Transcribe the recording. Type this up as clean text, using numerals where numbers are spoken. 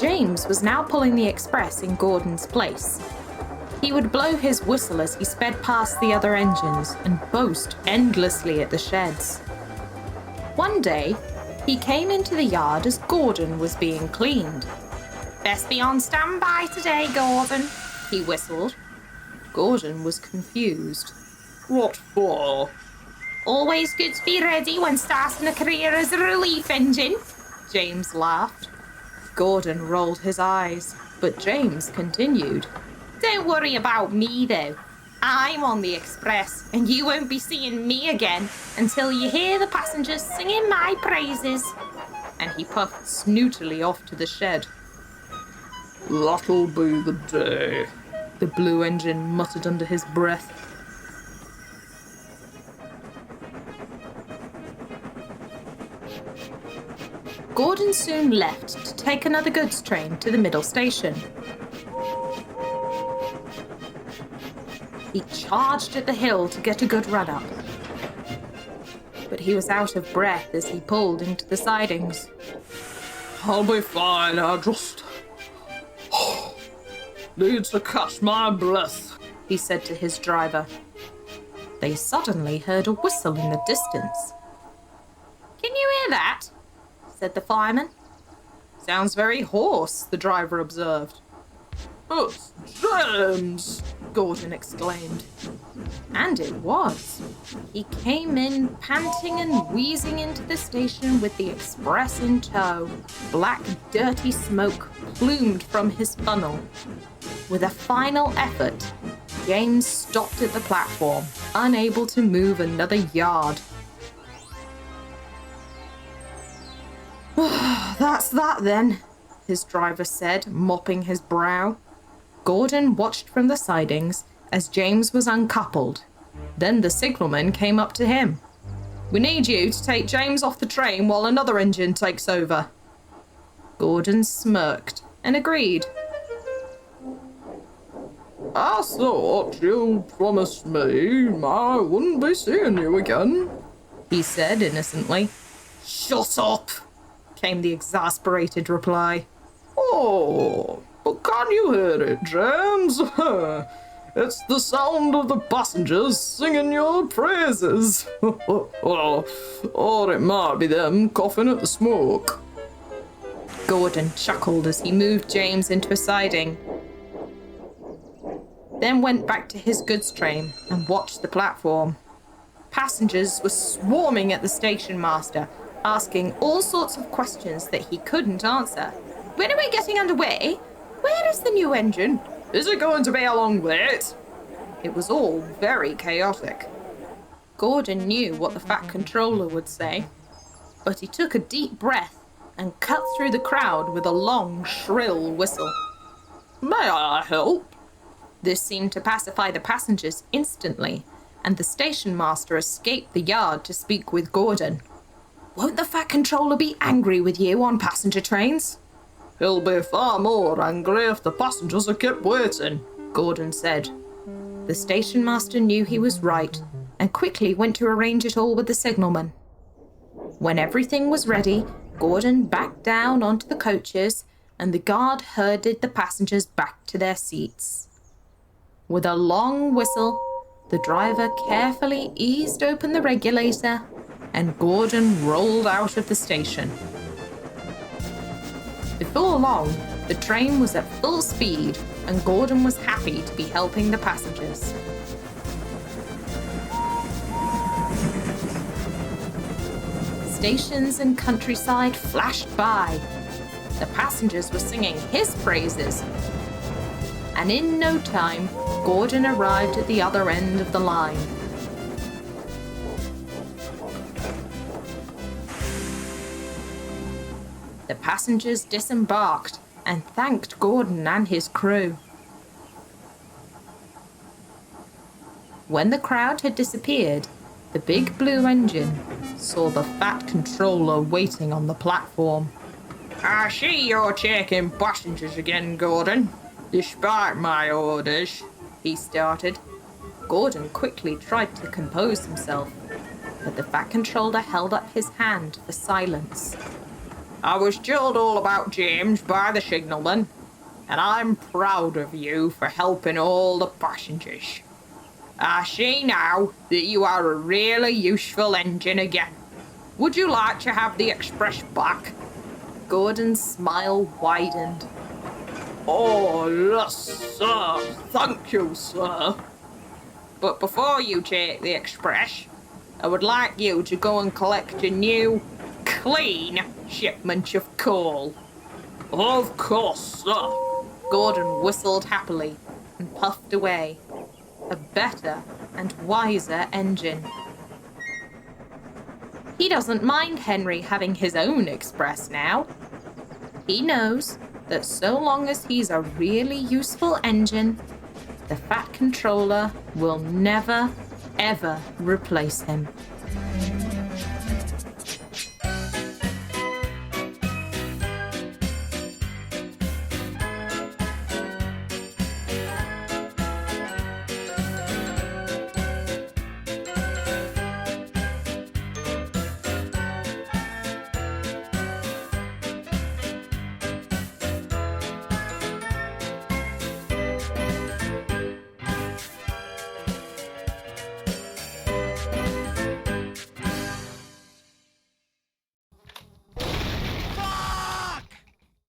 James was now pulling the express in Gordon's place. He would blow his whistle as he sped past the other engines and boast endlessly at the sheds. One day, he came into the yard as Gordon was being cleaned. "Best be on standby today, Gordon," he whistled. Gordon was confused. "What for?" "Always good to be ready when starting a career as a relief engine," James laughed. Gordon rolled his eyes, but James continued. "Don't worry about me, though. I'm on the express, and you won't be seeing me again until you hear the passengers singing my praises." And he puffed snootily off to the shed. "That'll be the day," the blue engine muttered under his breath. Gordon soon left to take another goods train to the middle station. He charged at the hill to get a good run-up. But he was out of breath as he pulled into the sidings. "I'll be fine, I just need to catch my breath," he said to his driver. They suddenly heard a whistle in the distance. "Can you hear that?" said the fireman. "Sounds very hoarse," the driver observed. "It's James!" Gordon exclaimed. And it was. He came in panting and wheezing into the station with the express in tow. Black, dirty smoke plumed from his funnel. With a final effort, James stopped at the platform, unable to move another yard. "That's that then," his driver said, mopping his brow. Gordon watched from the sidings as James was uncoupled. Then the signalman came up to him. "We need you to take James off the train while another engine takes over." Gordon smirked and agreed. "I thought you promised me I wouldn't be seeing you again," he said innocently. "Shut up," came the exasperated reply. "Oh, but can you hear it, James? It's the sound of the passengers singing your praises. Or it might be them coughing at the smoke." Gordon chuckled as he moved James into a siding, then went back to his goods train and watched the platform. Passengers were swarming at the station master, asking all sorts of questions that he couldn't answer. "When are we getting underway? Where is the new engine? Is it going to be a long wait?" It was all very chaotic. Gordon knew what the Fat Controller would say, but he took a deep breath and cut through the crowd with a long, shrill whistle. "May I help?" This seemed to pacify the passengers instantly, and the station master escaped the yard to speak with Gordon. "Won't the Fat Controller be angry with you on passenger trains?" "He'll be far more angry if the passengers are kept waiting," Gordon said. The station master knew he was right and quickly went to arrange it all with the signalman. When everything was ready, Gordon backed down onto the coaches and the guard herded the passengers back to their seats. With a long whistle, the driver carefully eased open the regulator and Gordon rolled out of the station. Before long, the train was at full speed and Gordon was happy to be helping the passengers. Stations and countryside flashed by. The passengers were singing his praises. And in no time, Gordon arrived at the other end of the line. The passengers disembarked and thanked Gordon and his crew. When the crowd had disappeared, the big blue engine saw the Fat Controller waiting on the platform. "I see you're taking passengers again, Gordon. Despite my orders," he started. Gordon quickly tried to compose himself, but the Fat Controller held up his hand for silence. I was told all about James by the signalman, and I'm proud of you for helping all the passengers. I see now that you are a really useful engine again. Would you like to have the express back? Gordon's smile widened. Oh, yes, sir. Thank you, sir. But before you take the express, I would like you to go and collect a new, clean shipment of coal. Of course, sir. Gordon whistled happily and puffed away. A better and wiser engine. He doesn't mind Henry having his own express now. He knows that so long as he's a really useful engine, the Fat Controller will never, ever replace him.